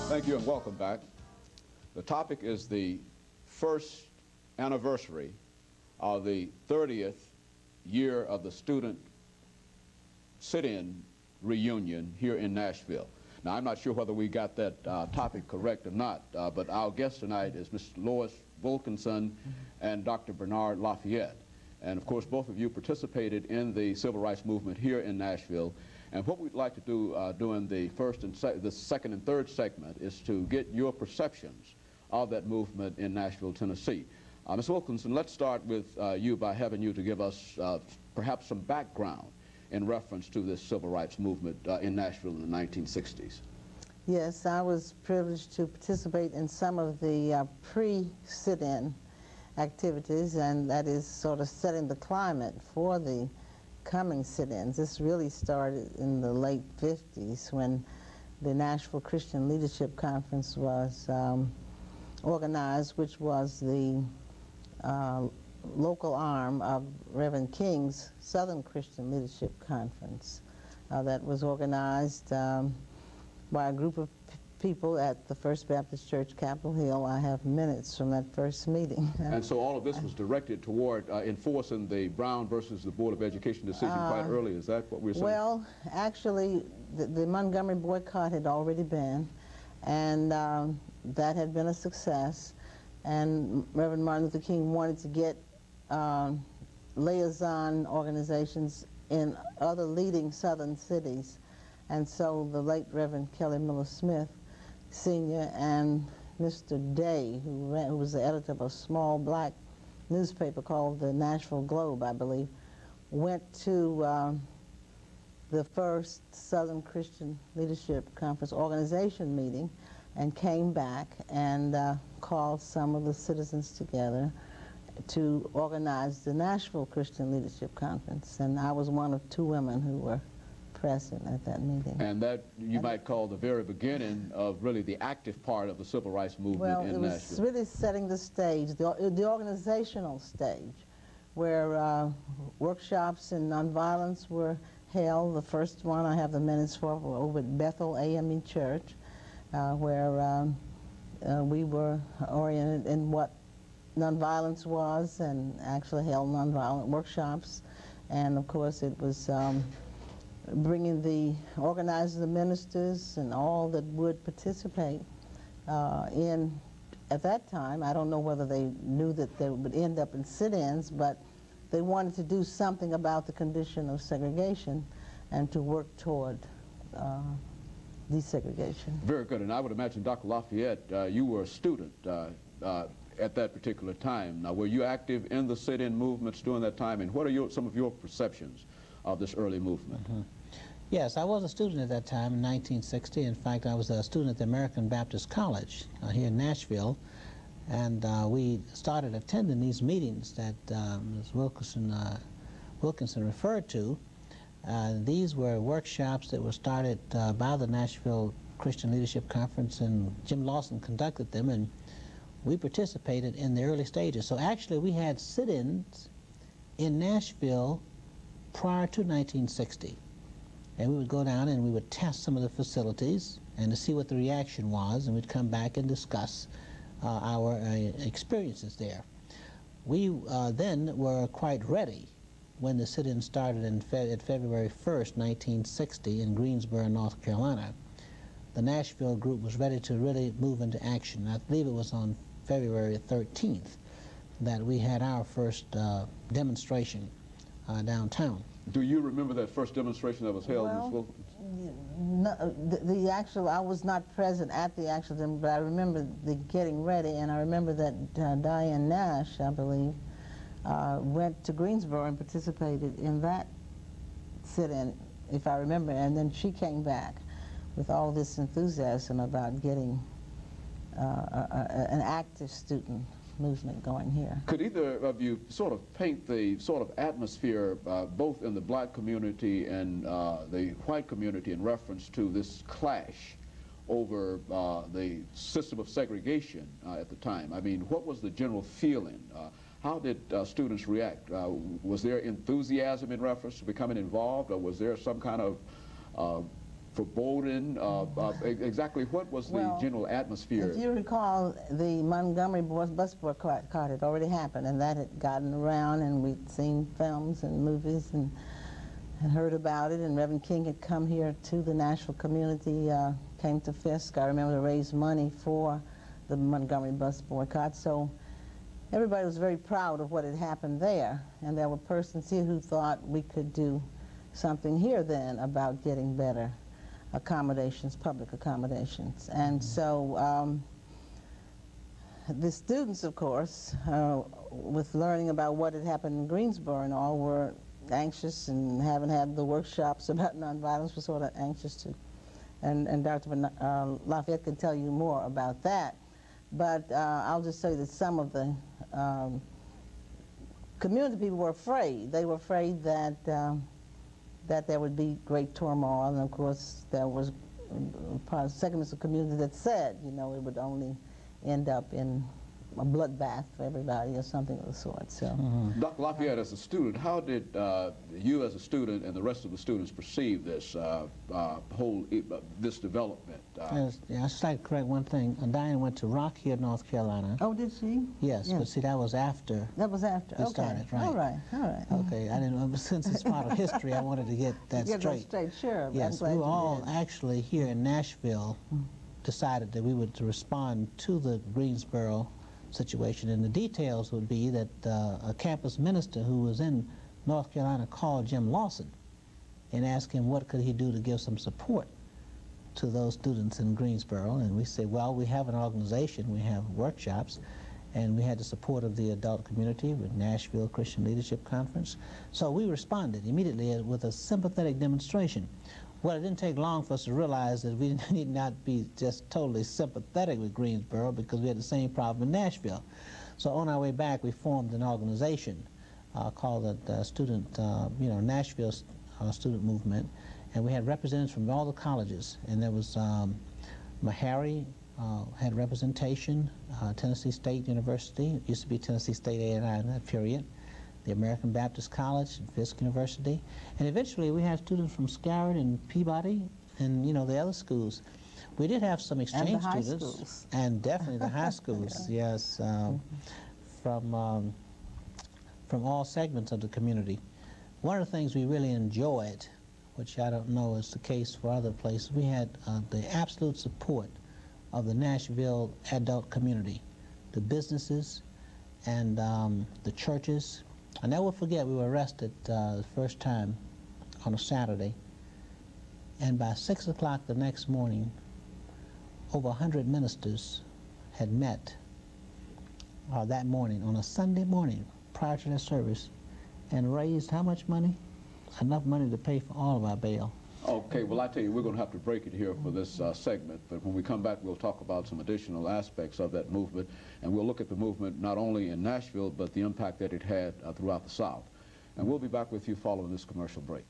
Thank you and welcome back. The topic is the first anniversary of the 30th year of the student sit-in reunion here in Nashville. Now, I'm not sure whether we got that topic correct or not, but our guest tonight is Ms. Lois Wilkinson and Dr. Bernard Lafayette. And of course, both of you participated in the civil rights movement here in Nashville. And what we'd like to do during the second and third segment is to get your perceptions of that movement in Nashville, Tennessee. Ms. Wilkinson, let's start with you by having you to give us perhaps some background in reference to this civil rights movement in Nashville in the 1960s. Yes, I was privileged to participate in some of the pre-sit-in activities, and that is sort of setting the climate for the coming sit-ins. This really started in the late 50s when the Nashville Christian Leadership Conference was organized, which was the local arm of Reverend King's Southern Christian Leadership Conference. That was organized by a group of people at the First Baptist Church, Capitol Hill. I have minutes from that first meeting. And so all of this was directed toward enforcing the Brown versus the Board of Education decision quite early. Is that what we're saying? Well, actually, the Montgomery boycott had already been, and that had been a success. And Reverend Martin Luther King wanted to get liaison organizations in other leading southern cities. And so the late Reverend Kelly Miller Smith, Sr., and Mr. Day, who was the editor of a small black newspaper called the Nashville Globe, I believe, went to the first Southern Christian Leadership Conference organization meeting and came back and called some of the citizens together to organize the Nashville Christian Leadership Conference. And I was one of two women who were present at that meeting. And that you might call the very beginning of really the active part of the civil rights movement in Nashville. Well, it was really setting the stage, the organizational stage, where workshops in nonviolence were held. The first one I have the minutes for were over at Bethel AME Church, where we were oriented in what nonviolence was and actually held nonviolent workshops. And of course it was organizing the ministers and all that would participate in, at that time, I don't know whether they knew that they would end up in sit-ins, but they wanted to do something about the condition of segregation and to work toward desegregation. Very good. And I would imagine, Dr. Lafayette, you were a student at that particular time. Now, were you active in the sit-in movements during that time, and what are some of your perceptions of this early movement? Yes, I was a student at that time in 1960. In fact, I was a student at the American Baptist College here in Nashville, and we started attending these meetings that Ms. Wilkinson referred to. These were workshops that were started by the Nashville Christian Leadership Conference, and Jim Lawson conducted them, and we participated in the early stages. So actually we had sit-ins in Nashville prior to 1960. And we would go down and we would test some of the facilities and to see what the reaction was, and we'd come back and discuss our experiences there. We then were quite ready when the sit-in started at February 1st, 1960 in Greensboro, North Carolina. The Nashville group was ready to really move into action. I believe it was on February 13th that we had our first demonstration downtown. Do you remember that first demonstration that was held, Ms. Wilkinson? No, I was not present at the actual demonstration, but I remember the getting ready, and I remember that Diane Nash, I believe, went to Greensboro and participated in that sit-in, if I remember, and then she came back with all this enthusiasm about getting an active student movement going here. Could either of you sort of paint the sort of atmosphere both in the black community and the white community in reference to this clash over the system of segregation at the time? I mean, what was the general feeling? How did students react? Was there enthusiasm in reference to becoming involved, or was there some kind of foreboding? Exactly what was the general atmosphere? If you recall, the Montgomery bus boycott had already happened, and that had gotten around, and we'd seen films and movies and heard about it, and Reverend King had come here to the Nashville community, came to Fisk, I remember, to raise money for the Montgomery bus boycott. So everybody was very proud of what had happened there, and there were persons here who thought we could do something here then about getting better accommodations, public accommodations. And so the students, of course, with learning about what had happened in Greensboro and all, were anxious, and having had the workshops about nonviolence, were sort of anxious to, and Dr. Lafayette can tell you more about that. But I'll just say that some of the community people were afraid. They were afraid that that there would be great turmoil, and of course there was segments of the community that said, you know, it would only end up in a bloodbath for everybody or something of the sort. So, Dr. Lafayette, as a student, how did you as a student and the rest of the students perceive this this development? Yes, yeah, I'd just like to correct one thing. Diane went to Rock Hill, North Carolina. oh, did she? Yes, but see, that was after. That was after. We Okay. started, right. All right. All right. Okay, I didn't know, since it's part of history, I wanted to get that Get straight. that straight, sure. Yes, we were all actually here in Nashville decided that we would respond to the Greensboro situation, and the details would be that a campus minister who was in North Carolina called Jim Lawson and asked him what could he do to give some support to those students in Greensboro. And we said, well, we have an organization, we have workshops, and we had the support of the adult community with Nashville Christian Leadership Conference. So we responded immediately with a sympathetic demonstration. Well, it didn't take long for us to realize that we need not be just totally sympathetic with Greensboro, because we had the same problem in Nashville. So on our way back, we formed an organization called the Student, Nashville Student Movement, and we had representatives from all the colleges. And there was Meharry had representation, Tennessee State University, it used to be Tennessee State A&I in that period, the American Baptist College and Fisk University, and eventually we had students from Scarrett and Peabody and, you know, the other schools. We did have some exchange and the high students. Schools. And definitely the high schools, yes, from all segments of the community. One of the things we really enjoyed, which I don't know is the case for other places, we had the absolute support of the Nashville adult community, the businesses and the churches. I never forget, we were arrested the first time on a Saturday, and by 6 o'clock the next morning, over 100 ministers had met that morning, on a Sunday morning, prior to their service, and raised how much money? Enough money to pay for all of our bail. Okay, well, I tell you, we're going to have to break it here for this segment, but when we come back, we'll talk about some additional aspects of that movement, and we'll look at the movement not only in Nashville, but the impact that it had throughout the South. And we'll be back with you following this commercial break.